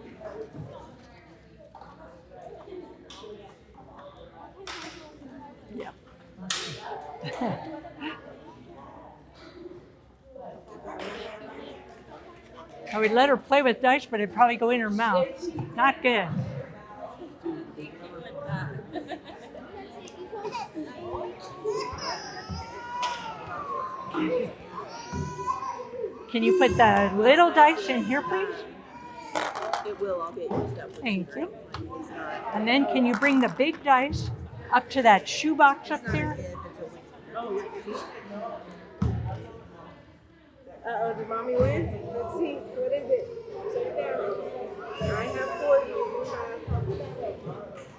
Yeah. I would let her play with dice, but it'd probably go in her mouth. Not good. Can you put the little dice in here, please? It will all get used up. Thank you. And then can you bring the big dice up to that shoebox up there? Uh-oh, did mommy win? Let's see. What is it? Check it out. I have 40. You have...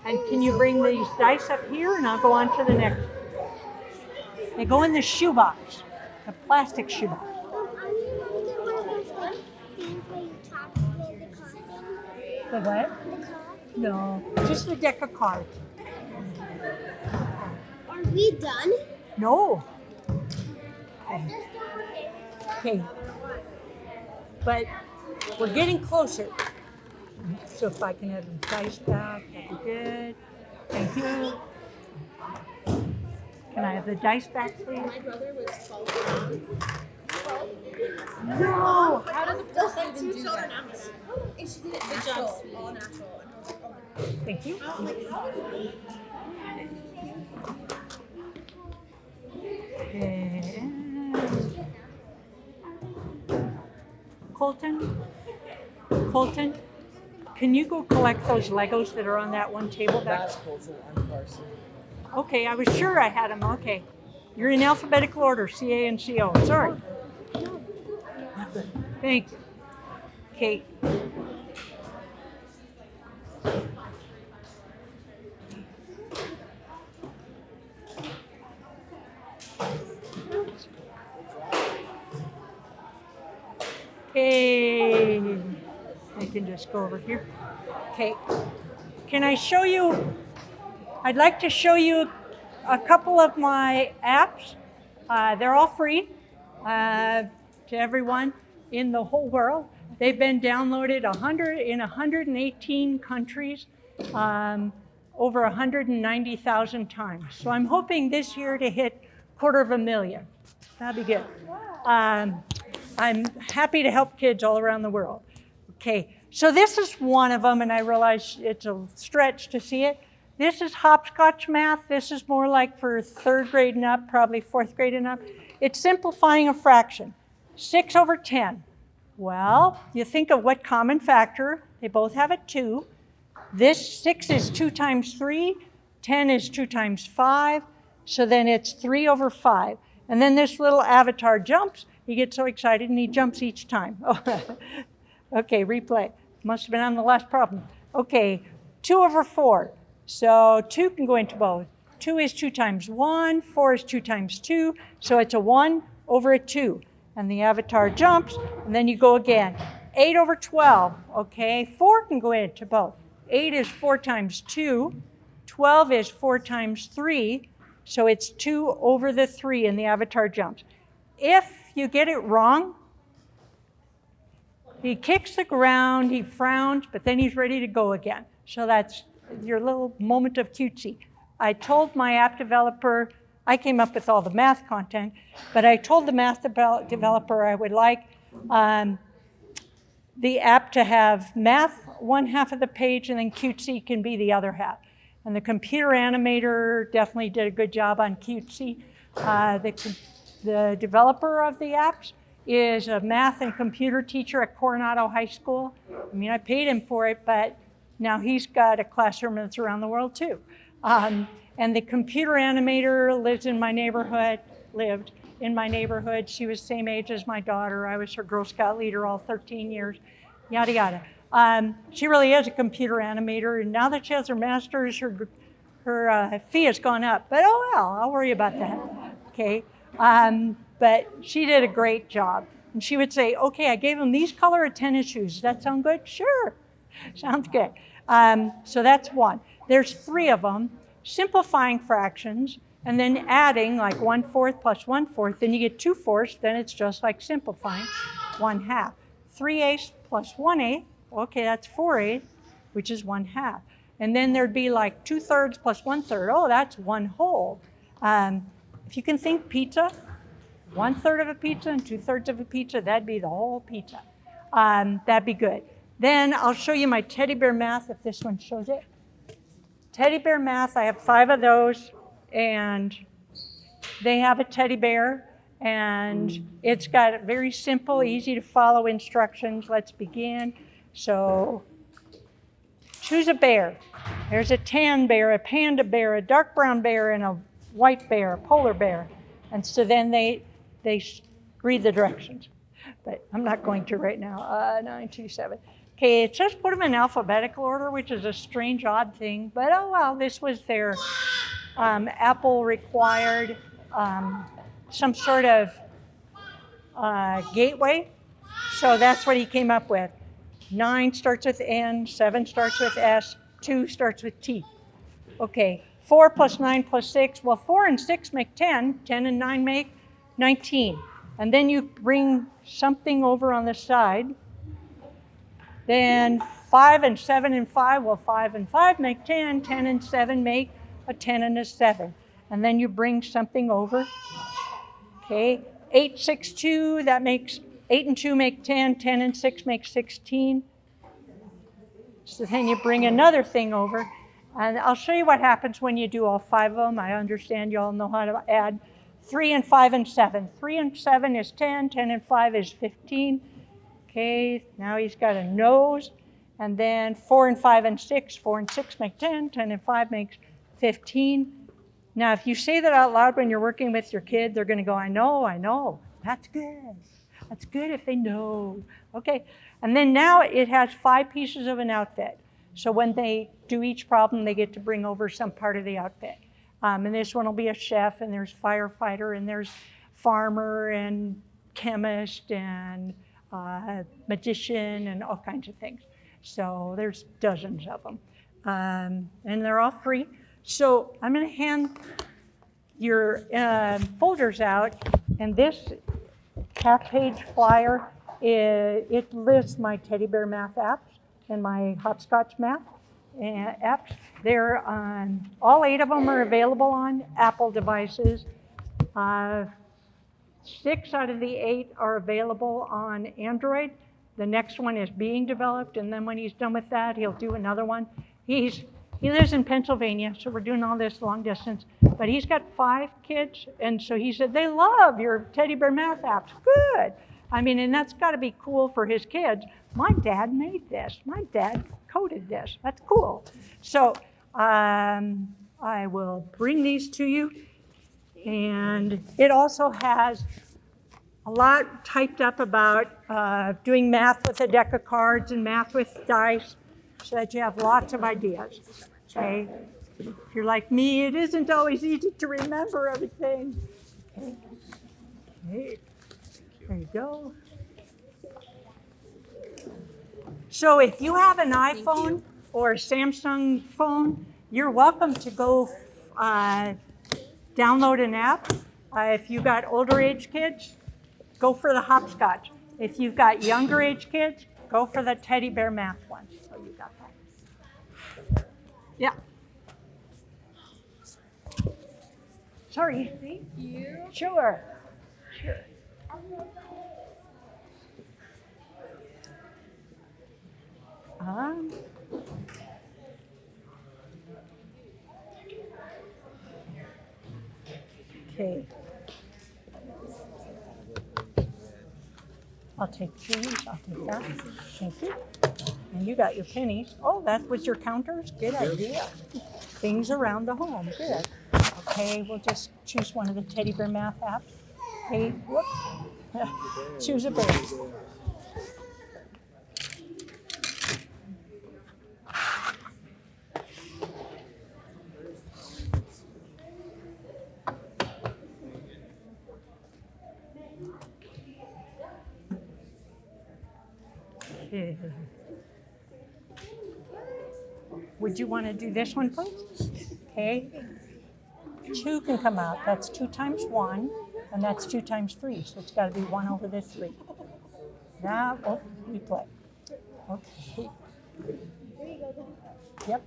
And can you bring these dice up here and I'll go on to the next. They go in the shoebox, the plastic shoebox. Are you going to get one of those like things where you tap with the card thing? The what? The card? No, just the deck of cards. Are we done? No. Okay. But we're getting closer. So if I can have the dice back, that'd be good. Thank you. Can I have the dice back, please? My brother was 12 pounds. No! How does a person even do that? And she did it Good job, natural, sweetie. all natural. And I was like, oh my God. Thank you. Oh my God. Okay. Colton, can you go collect those Legos that are on that one table back? That's Colton. I'm Carson. Okay, I was sure I had them. Okay. You're in alphabetical order, C-A and C-O. Sorry. Thank you. Okay. Okay. I can just go over here. Okay. Can I show you? I'd like to show you a couple of my apps. They're all free to everyone in the whole world. They've been downloaded in 118 countries, over 190,000 times. So I'm hoping this year to hit 250,000. That'd be good. I'm happy to help kids all around the world. Okay, so this is one of them, and I realize it's a stretch to see it. This is hopscotch math. This is more like for 3rd grade and up, probably 4th grade and up. It's simplifying a fraction. 6 over 10. Well, you think of what common factor. They both have a 2. This 6 is 2 times 3. 10 is 2 times 5. So then it's 3 over 5. And then this little avatar jumps. He gets so excited and he jumps each time. Oh, okay, replay. Must have been on the last problem. Okay, 2 over 4. So 2 can go into both. 2 is 2 times 1, 4 is 2 times 2, so it's a 1 over a 2. And the avatar jumps, and then you go again. 8 over 12, okay, 4 can go into both. 8 is 4 times 2, 12 is 4 times 3, so it's 2 over the 3, and the avatar jumps. If you get it wrong, he kicks the ground, he frowns, but then he's ready to go again. So that's your little moment of cutesy. I told my app developer, I came up with all the math content, but I told the math developer I would like the app to have math one half of the page and then cutesy can be the other half. And the computer animator definitely did a good job on Cutesy. The developer of the apps is a math and computer teacher at Coronado High School. I mean, I paid him for it, but now he's got a classroom that's around the world too. And the computer animator lived in my neighborhood. She was the same age as my daughter. I was her Girl Scout leader all 13 years, yada, yada. She really is a computer animator, and now that she has her master's, her fee has gone up. But oh well, I'll worry about that, okay? But she did a great job. And she would say, okay, I gave him these color of tennis shoes. Does that sound good? Sure, sounds good. So that's one. There's 3 of them, simplifying fractions, and then adding like 1/4 plus 1/4, then you get 2/4, then it's just like simplifying 1/2. 3/8 plus 1/8, okay, that's 4/8, which is 1/2. And then there'd be like 2/3 plus 1/3, oh, that's 1 whole. If you can think pizza, 1/3 of a pizza and 2/3 of a pizza, that'd be the whole pizza. That'd be good. Then I'll show you my teddy bear math if this one shows it. Teddy bear math, I have 5 of those, and they have a teddy bear, and it's got very simple, easy to follow instructions. Let's begin. So choose a bear. There's a tan bear, a panda bear, a dark brown bear, and a white bear, a polar bear. And so then they read the directions. But I'm not going to right now. 9, 2, 7. Okay, it says put them in alphabetical order, which is a strange, odd thing. But oh well, this was their Apple required some sort of gateway. So that's what he came up with. 9 starts with N, 7 starts with S, 2 starts with T. Okay, 4 plus 9 plus 6. Well, 4 and 6 make 10. 10 and 9 make 19. And then you bring something over on the side. Then 5 and 7 and 5. Well, 5 and 5 make 10. 10 and 7 make a 10 and a 7. And then you bring something over. Okay, 8, 6, 2. That makes 8 and 2 make 10. 10 and 6 make 16. So then you bring another thing over. And I'll show you what happens when you do all 5 of them. I understand you all know how to add 3 and 5 and 7. 3 and 7 is 10. 10 and 5 is 15. Okay, now he's got a nose. And then 4 and 5 and 6. 4 and 6 make 10. 10 and 5 makes 15. Now, if you say that out loud when you're working with your kid, they're going to go, I know. That's good. That's good if they know. Okay, and then now it has 5 pieces of an outfit. So when they do each problem, they get to bring over some part of the outfit. And this one will be a chef, and there's firefighter, and there's farmer, and chemist, and magician, and all kinds of things. So there's dozens of them. And they're all free. So I'm going to hand your folders out, and this half-page flyer, it lists my teddy bear math apps and my hopscotch math apps. They're on, all 8 of them are available on Apple devices. 6 out of the 8 are available on Android. The next one is being developed, and then when he's done with that, he'll do another one. He lives in Pennsylvania, so we're doing all this long distance. But he's got 5 kids, and so he said, they love your teddy bear math apps. Good. I mean, and that's got to be cool for his kids. My dad made this. My dad coded this. That's cool. So I will bring these to you. And it also has a lot typed up about doing math with a deck of cards and math with dice, so that you have lots of ideas, okay? If you're like me, it isn't always easy to remember everything. Okay, there you go. So if you have an iPhone or a Samsung phone, you're welcome to go download an app. If you've got older age kids, go for the hopscotch. If you've got younger age kids, go for the teddy bear math one. So you got that. Yeah. Sorry. Thank you. Sure. Okay. I'll take these. I'll take that. Thank you. And you got your pennies. Oh, that was your counters? Good idea. Things around the home. Good. Okay, we'll just choose one of the teddy bear math apps. Hey, whoop. Choose a bear. Okay. Would you want to do this one, please? Okay. 2 can come out. That's 2 times 1, and that's 2 times 3. So it's got to be 1 over the 3. Now, oh, we play. Okay. Yep.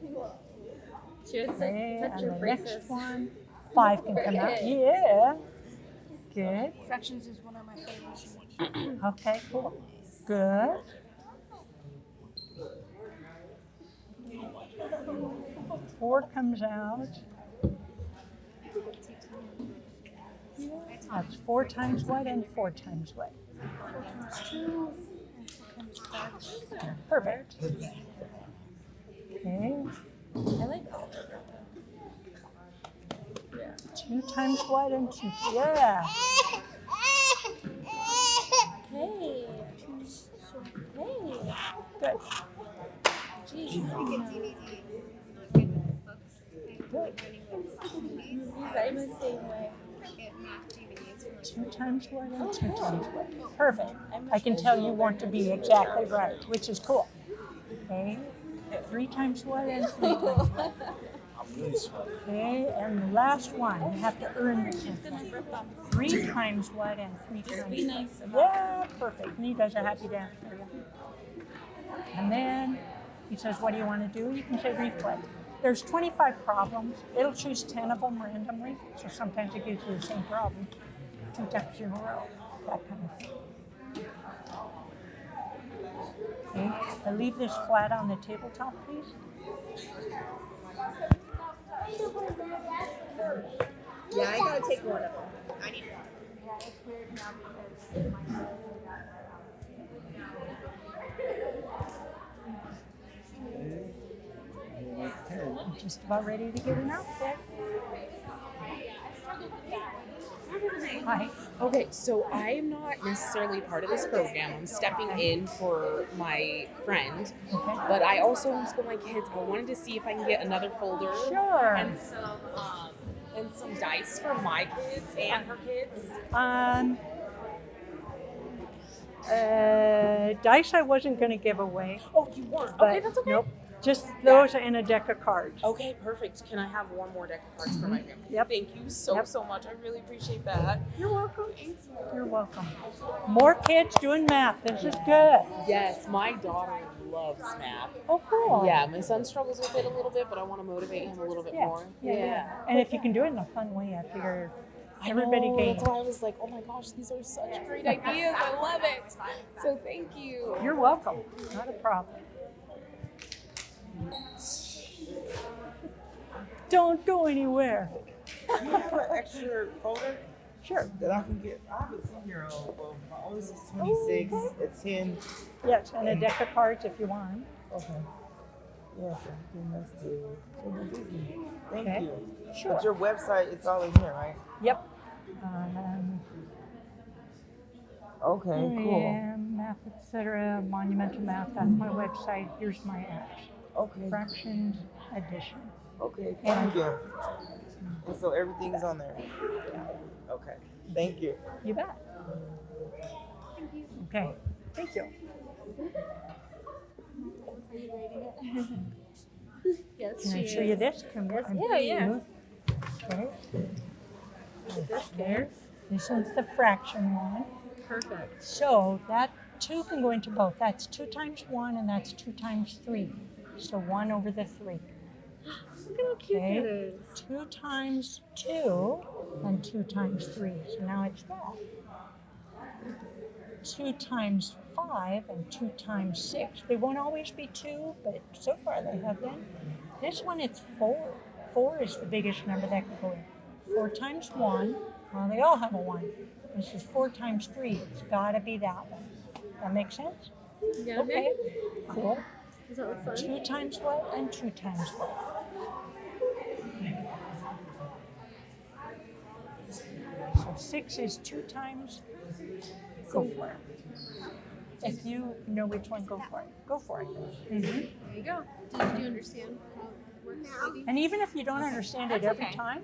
Should Okay, touch and your the braces. next one, 5 can come out. Yeah. Good. Fractions is one of my favorites. Okay, cool. Good. Four comes out. That's 4 times what and 4 times what? 4 times 2 and 4 times 5. Perfect. Okay. I like all of them. 2 times what and 2? Yeah. Hey. Hey. Good. Gee. Good. I'm the same way. 2 times what and 2 times what? Perfect. I can tell you want to be exactly right, which is cool. Okay. 3 times what and 3 times what? Okay, and the last one, you have to earn the 10th one. 3 times what and 3 times Be what? nice about Yeah, perfect. And he does a happy dance for you. And then he says, what do you want to do? You can say replay. There's 25 problems. It'll choose 10 of them randomly. So sometimes it gives you the same problem 2 times in a row, that kind of thing. Okay, I leave this flat on the tabletop, please. Yeah, I gotta take one of them. I need I'm just about ready to get an outfit. Hi. Okay, so I am not necessarily part of this program. I'm stepping in for my friend, Okay. but I also homeschool my kids. I wanted to see if I can get another folder Sure. and some dice for my kids and her kids. Dice I wasn't going to give away. Oh, you weren't? But Okay, that's okay. Nope. Just those and a deck of cards. Okay, perfect. Can I have one more deck of cards for my family? Yep. Thank you so Yep. much. I really appreciate that. You're welcome. You're welcome. More kids doing math. This is good. Yes, my daughter loves math. Oh, cool. Yeah, my son struggles with it a little bit, but I want to motivate him a little bit more. Yeah. And if you can do it in a fun way, I figure everybody gains. That's why I was like, oh my gosh, these are such great ideas. I love it. So thank you. You're welcome. Not a problem. Don't go anywhere. Do you have an extra folder Sure. that I can get? I have a 10-year-old. My oldest is 26. It's 10. Yes, and a deck of cards if you want 'em. Okay. Yes, everything else too. Thank Okay. you. Sure. But your website, it's all in here, right? Yep. Okay, cool. And math, etc. Monumental math. That's my website. Here's my apps. Okay. Fractions addition. Okay, And- thank you. And so everything's on there. Okay. Thank you. You bet. Okay. Thank you. Yes, Can I she show you is. this? Yeah. Okay. There. This one's the fraction one. Perfect. So that 2 can go into both. That's 2 times 1 and that's 2 times 3. So 1 over the 3. Look at how cute Okay. it is. 2 times 2 and 2 times 3. So now it's that. 2 times 5 and 2 times 6. They won't always be 2, but so far they have been. This one it's 4. 4 is the biggest number that can go in. 4 times 1 Well, they all have a 1. This is 4 times 3. It's got to be that one. That makes sense? Yeah. Okay. Cool. Does that look fun? 2 times what and 2 times what? So 6 is 2 times. Go for it. If you know which one, go for it. Go for it. Mm-hmm. There you go. Did you understand how it works, lady? And even if you don't understand it every okay. time,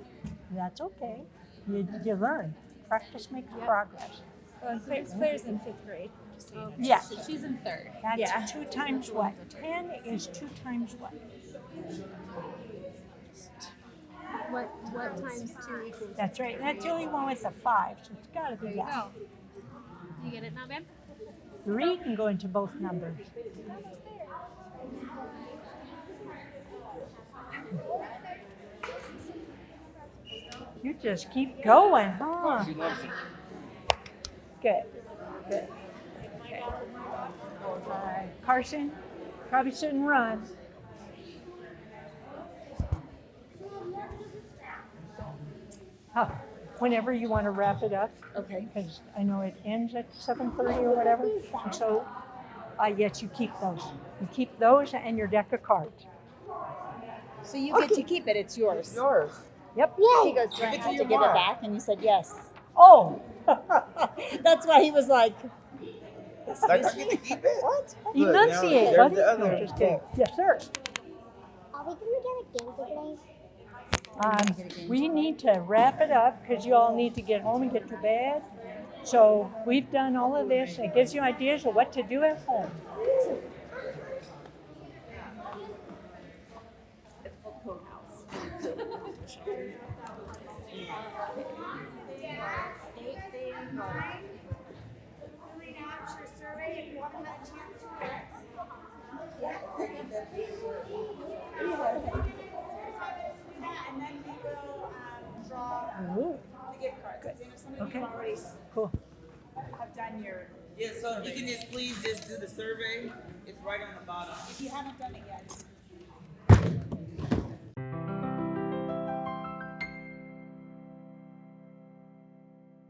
that's okay. You learn. Practice makes progress. Well, Claire's in 5th grade. Just so you know. Yeah. So she's in 3rd. That's Yeah. 2 times what? 10 is 2 times what? What times 2 equals? That's right. That's the only one with a 5, so it's got to be There you that. go. You get it now, babe? 3 can go into both numbers. You just keep going, huh? She loves it. Good. Good. Okay. Carson, probably shouldn't run. Oh, whenever you want to wrap it up, Okay. because I know it ends at 7:30 or whatever. And so, yes, you keep those. You keep those and your deck of cards. So you get to keep it. It's yours. Yours. Yep. He goes, do I Give it to have to your give mom. it back? And you said yes. Oh, That's why he was like, Like, I get to keep it? what? Look, enunciate, now, buddy. there's the No, other just kidding. Yes, sir. Are we gonna get a game today? We need to wrap it up because you all need to get home and get to bed. So we've done all of this. It gives you ideas of what to do at home. It's called Code House. And then we will draw Ooh, the gift cards. You know, some of okay, you already cool. have done your. Yeah, so if you can just please just do the survey. It's right on the bottom. If you haven't done it yet,